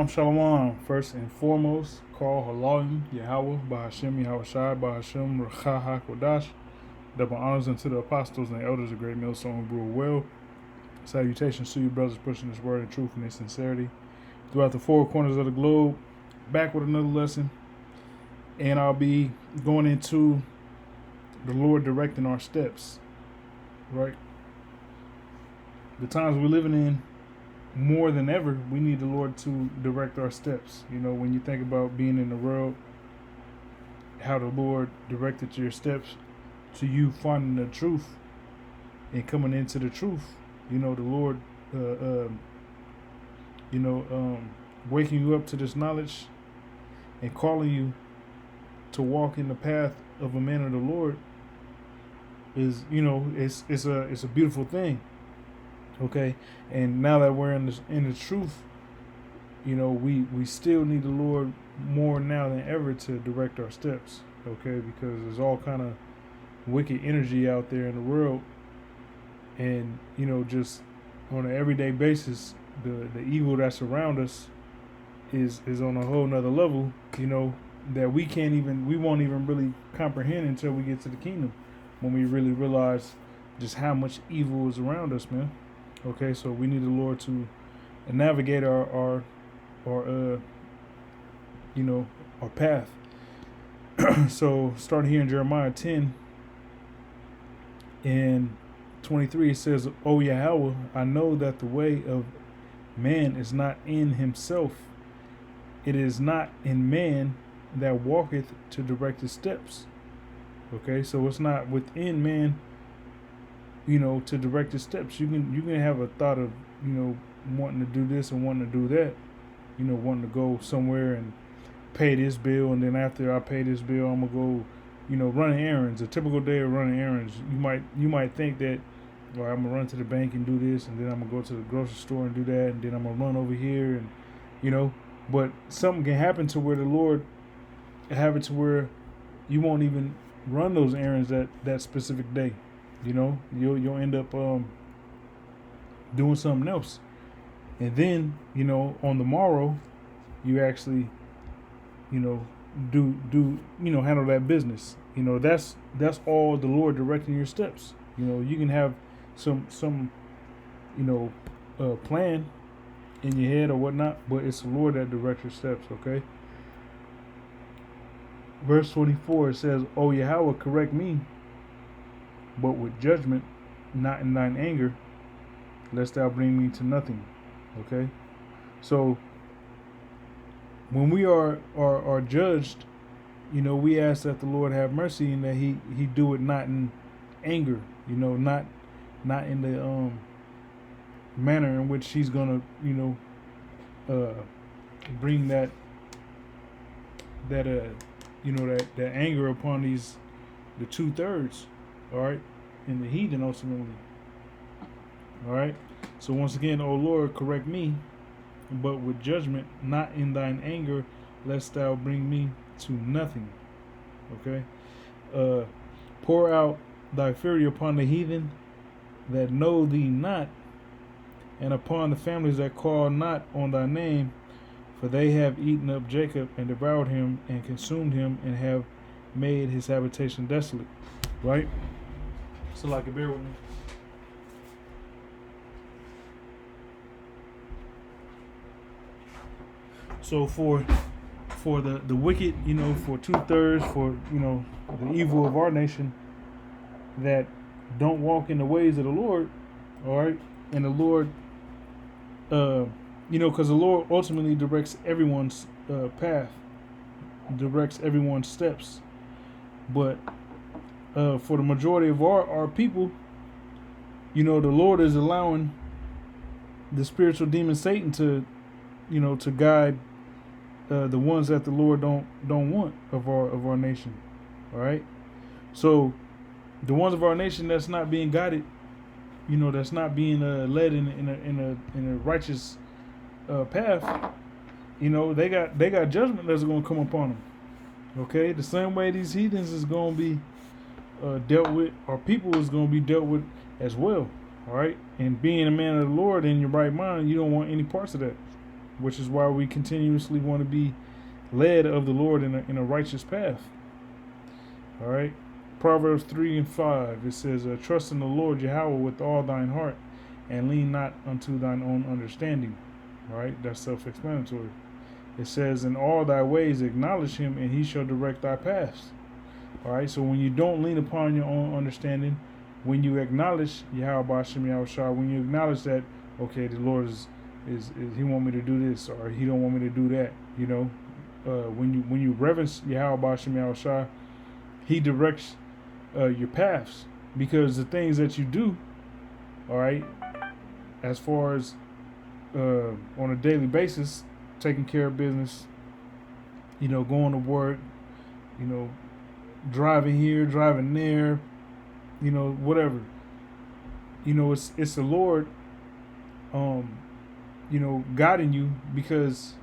Shalom, shalom. First and foremost, call Halayim, Yahweh, Bahashem, Yahushai, Bahashem, Racha HaKodash. Double honors unto the apostles and the elders of Great Millstone who rule well. Salutations to you, brothers, pushing this word in truth and in sincerity throughout the four corners of the globe. Back with another lesson. And I'll be going into the Lord directing our steps. Right? The times we're living in, more than ever, we need the Lord to direct our steps. You know, when you think about being in the world, how the Lord directed your steps to you finding the truth and coming into the truth. You know, the Lord, waking you up to this knowledge and calling you to walk in the path of a man of the Lord is, you know, it's a beautiful thing. Okay, and now that we're in the truth, you know, we still need the Lord more now than ever to direct our steps. Okay, because there's all kind of wicked energy out there in the world, and you know, just on an everyday basis, the evil that's around us is on a whole nother level. You know, that we won't even really comprehend until we get to the kingdom, when we really realize just how much evil is around us, man. Okay, so we need the Lord to navigate our path. So starting here in Jeremiah 10 and 23, it says, "O Yahweh, I know that the way of man is not in himself. It is not in man that walketh to direct his steps." Okay, so it's not within man, you know, to direct his steps. You can have a thought of, you know, wanting to do this and wanting to do that, you know, wanting to go somewhere and pay this bill, and then after I pay this bill, I'm gonna go, you know, running errands. A typical day of running errands. You might think that, well, I'm gonna run to the bank and do this, and then I'm gonna go to the grocery store and do that, and then I'm gonna run over here, and you know, but something can happen to where the Lord have it to where you won't even run those errands that specific day. You know, you'll end up doing something else, and then, you know, on the morrow, you actually, you know, do you know, handle that business. You know, that's all the Lord directing your steps. You know, you can have some you know, plan in your head or whatnot, but it's the Lord that directs your steps. Okay. Verse 24, it says, "O Yahweh, correct me, but with judgment, not in thine anger, lest thou bring me to nothing." Okay, so when we are judged, you know, we ask that the Lord have mercy and that He do it not in anger. You know, not in the manner in which He's gonna, you know, bring that anger upon the 2/3. All right, and the heathen ultimately. All right, so once again, "O Lord, correct me, but with judgment, not in thine anger, lest thou bring me to nothing." Okay, pour out thy fury upon the heathen that know thee not, and upon the families that call not on thy name, for they have eaten up Jacob and devoured him and consumed him and have made his habitation desolate. Right? So, like, bear with me. So for the wicked, you know, for 2/3, for, you know, the evil of our nation that don't walk in the ways of the Lord, all right, and the Lord, you know, because the Lord ultimately directs everyone's path, directs everyone's steps, but for the majority of our people, you know, the Lord is allowing the spiritual demon Satan to, you know, to guide the ones that the Lord don't want of our nation. All right, so the ones of our nation that's not being guided, you know, that's not being led in a righteous path, you know, they got judgment that's going to come upon them. Okay, the same way these heathens is going to be dealt with, our people is going to be dealt with as well. All right, and being a man of the Lord in your right mind, you don't want any parts of that. which is why we continuously want to be led of the Lord in a righteous path. All right. Proverbs 3 and 5, it says, trust in the Lord Yahweh with all thine heart, and lean not unto thine own understanding. All right, that's self-explanatory. It says, in all thy ways acknowledge him, and he shall direct thy paths. All right, so when you don't lean upon your own understanding, when you acknowledge Yahweh Hashem Yahushua, when you acknowledge that, okay, the Lord is he want me to do this, or he don't want me to do that, you know, when you reverence Yahweh Hashem Yahushua, he directs your paths, because the things that you do, all right, as far as on a daily basis, taking care of business, you know, going to work, you know, driving here, driving there, you know, whatever, you know, it's the Lord, you know, guiding you, because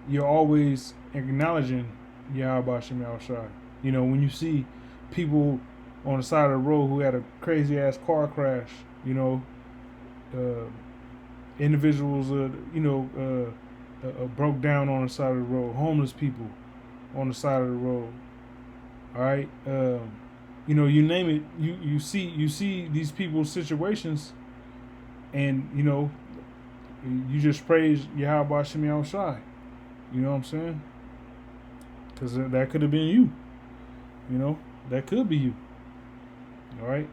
you're always acknowledging Yahweh Hashem Yahushua. You know, when you see people on the side of the road who had a crazy ass car crash, you know, individuals, you know, broke down on the side of the road, homeless people on the side of the road. All right, you know, you name it, you see these people's situations, and you know, you just praise Yahweh Hashem Yahushua. You know what I'm saying? Because that could have been you. You know, that could be you. All right.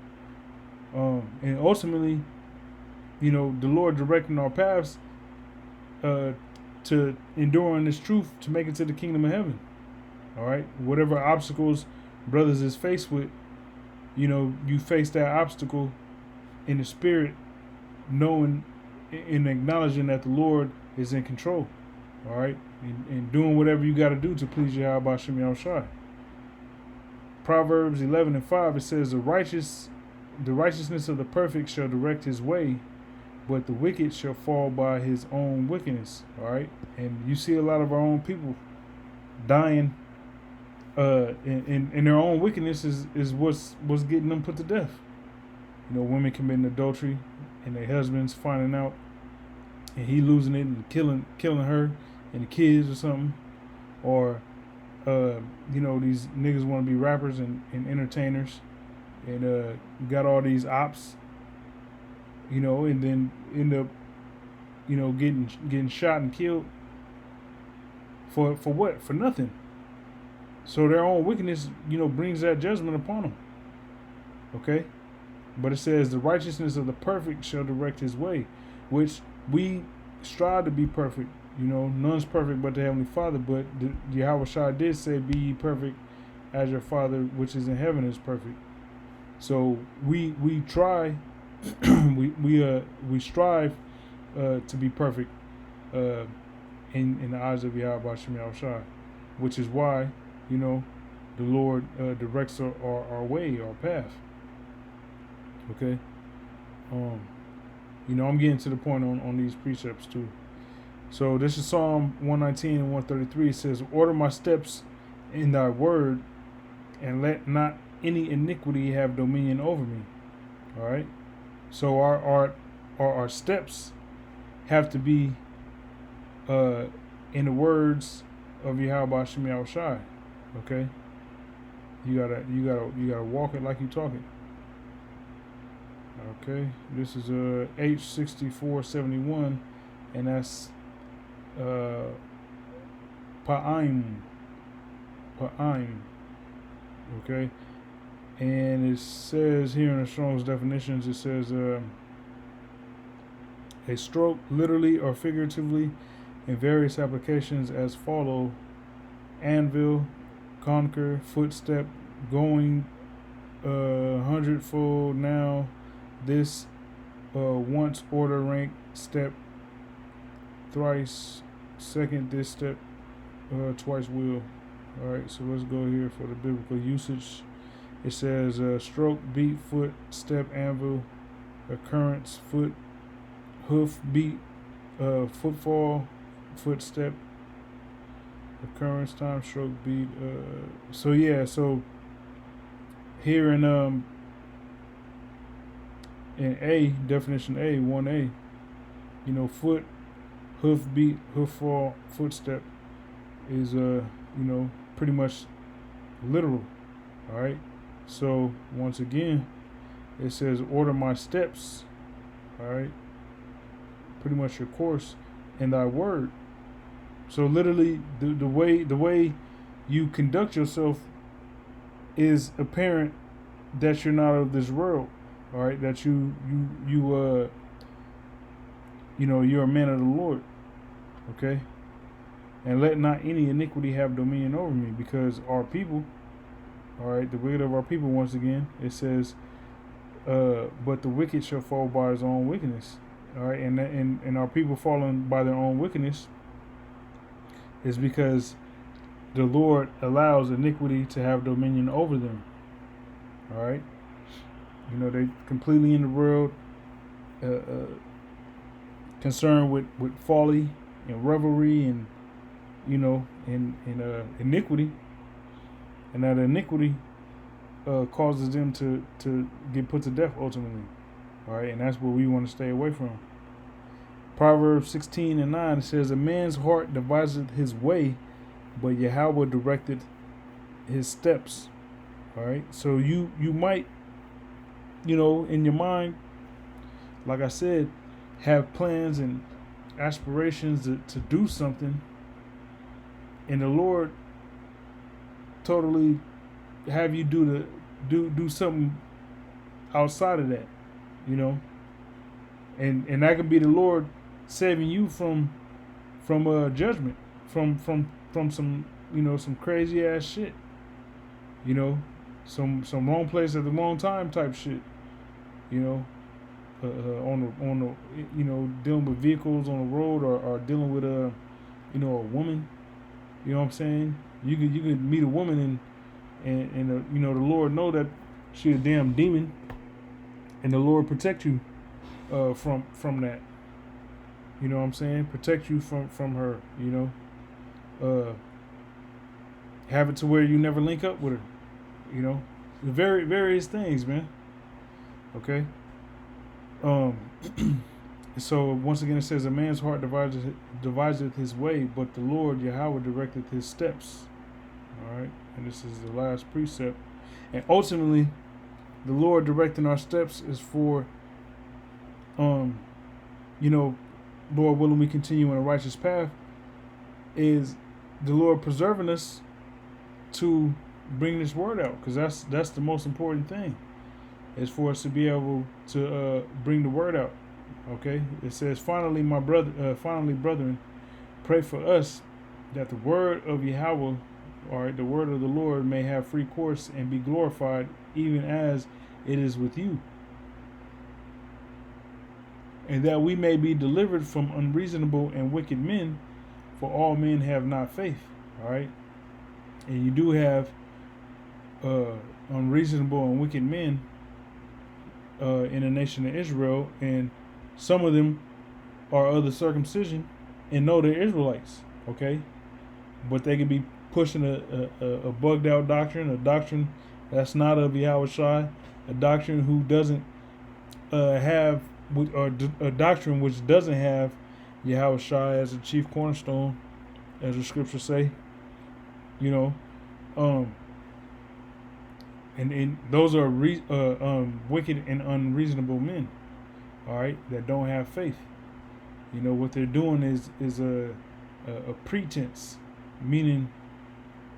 And ultimately, you know, the Lord directing our paths to enduring this truth to make it to the kingdom of heaven. All right. Whatever obstacles brothers is faced with, you know, you face that obstacle in the spirit, knowing and acknowledging that the Lord is in control. All right. And doing whatever you got to do to please Yahweh Hashem Yahushua. Proverbs 11 and 5, it says, the righteousness of the perfect shall direct his way, but the wicked shall fall by his own wickedness. All right. And you see a lot of our own people dying in their own wickedness is what's getting them put to death. You know, women committing adultery and their husbands finding out, and he losing it and killing her and the kids or something. Or you know, these niggas want to be rappers and entertainers, and got all these ops, you know, and then end up, you know, getting shot and killed for what? For nothing. So their own wickedness, you know, brings that judgment upon them. Okay? But it says, the righteousness of the perfect shall direct his way, which we strive to be perfect. You know, none's perfect but the Heavenly Father. But Yahweh Shai did say, be ye perfect as your Father which is in heaven is perfect. So we try, we strive to be perfect in the eyes of Yahweh Hashem Yahushua, which is why, you know, the Lord directs our way, our path. Okay? You know, I'm getting to the point on these precepts too. So this is Psalm 119 and 133. It says, order my steps in thy word, and let not any iniquity have dominion over me. All right? So our steps have to be in the words of Yahweh Hashem Yahushua. Okay? You gotta walk it like you talk it. Okay, this is H6471, and that's Pa'im. Okay, and it says here in the Strong's definitions, it says a stroke, literally or figuratively, in various applications as follow: anvil, conquer, footstep, going 100-fold now. This once order rank step, thrice second this step, twice will. All right, so let's go here for the biblical usage. It says stroke, beat, foot, step, anvil, occurrence, foot, hoof, beat, footfall, footstep, occurrence, time, stroke, beat. So yeah, so here in A, definition A, 1A, you know, foot, hoof fall, footstep is pretty much literal. All right. So once again, it says, "Order my steps." All right. Pretty much your course and thy word. So literally, the way you conduct yourself is apparent that you're not of this world. All right. That you're a man of the Lord. Okay. And let not any iniquity have dominion over me, because our people, all right, the wicked of our people, once again, it says, but the wicked shall fall by his own wickedness. All right, and our people falling by their own wickedness is because the Lord allows iniquity to have dominion over them. All right, they completely in the world, concerned with folly and revelry and iniquity, and that iniquity causes them to get put to death ultimately. All right, and that's what we want to stay away from. Proverbs 16:9 says, "A man's heart deviseth his way, but Yahweh directed his steps." All right, so you might, in your mind, like I said, have plans and aspirations to do something, and the Lord totally have you do something outside of that, and that could be the Lord saving you from judgment, from some some crazy ass shit, some wrong place at the wrong time type shit, on the dealing with vehicles on the road, or dealing with a woman. You know what I'm saying? You could meet a woman and the Lord know that she a damn demon, and the Lord protect you from that. You know what I'm saying? Protect you from her. Have it to where you never link up with her. Various things, man. Okay. So once again, it says, "A man's heart deviseth his way, but the Lord Yahweh directeth his steps." All right, and this is the last precept. And ultimately, the Lord directing our steps is for, Lord willing, we continue on a righteous path. Is the Lord preserving us to bring this word out? Because that's the most important thing, is for us to be able to bring the word out. Okay, it says, finally, brethren, pray for us that the word of Yahweh, or the word of the Lord, may have free course and be glorified, even as it is with you, and that we may be delivered from unreasonable and wicked men, for all men have not faith. All right, and you do have unreasonable and wicked men in the nation of Israel, and some of them are of the circumcision and know they're Israelites, okay? But they can be pushing a bugged out doctrine, a doctrine that's not of Yahushua, a doctrine who doesn't have, or a doctrine which doesn't have Yahushua as a chief cornerstone, as the scriptures say, and those are wicked and unreasonable men. All right, that don't have faith. What they're doing is a pretense, meaning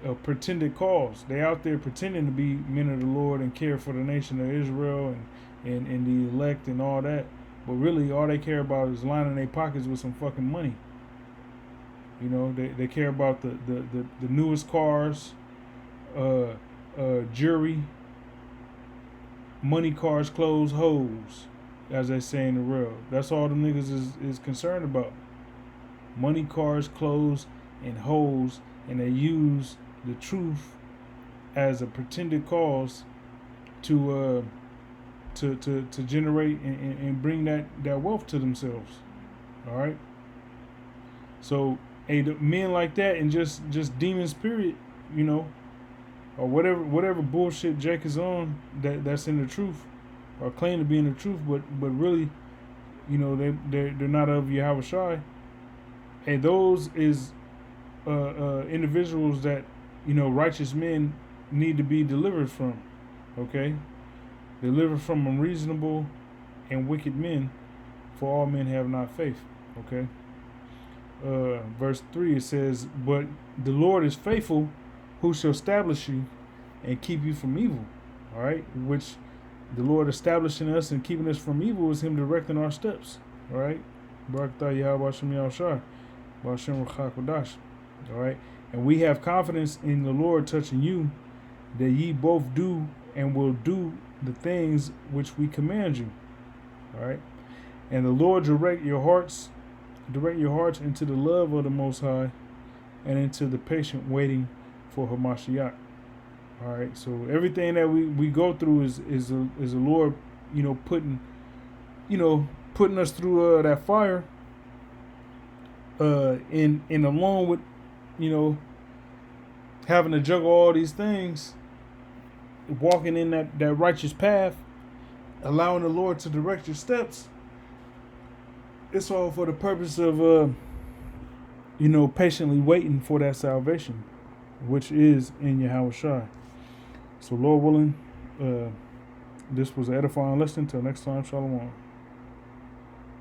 a pretended cause. They out there pretending to be men of the Lord and care for the nation of Israel and the elect and all that, but really all they care about is lining their pockets with some fucking money. They care about the newest cars, jewelry, money, cars, clothes, hoes, as they say in the world. That's all them niggas is concerned about. Money, cars, clothes, and hoes, and they use the truth as a pretended cause to generate and bring that wealth to themselves. All right. So, men like that, and just demons, period, or whatever bullshit Jake is on that's in the truth, or claim to be in the truth, but really, they're not of Yahushua. And those is individuals that, righteous men need to be delivered from. Okay, delivered from unreasonable and wicked men, for all men have not faith. Okay. Verse 3, it says, "But the Lord is faithful, who shall establish you and keep you from evil." All right, which the Lord establishing us and keeping us from evil is Him directing our steps. All right, Barakatah Yahweh Shem Yahushua, Ba'ashem Rachakodash. All right, and we have confidence in the Lord touching you, that ye both do and will do the things which we command you. All right, and the Lord direct your hearts into the love of the Most High, and into the patient waiting for Hamashiach. All right, so everything that we go through is the Lord, putting us through that fire. In along with, having to juggle all these things, walking in that righteous path, allowing the Lord to direct your steps. It's all for the purpose of, patiently waiting for that salvation, which is in Yahweh Shai. So, Lord willing, this was an edifying lesson. Till next time, Shalom.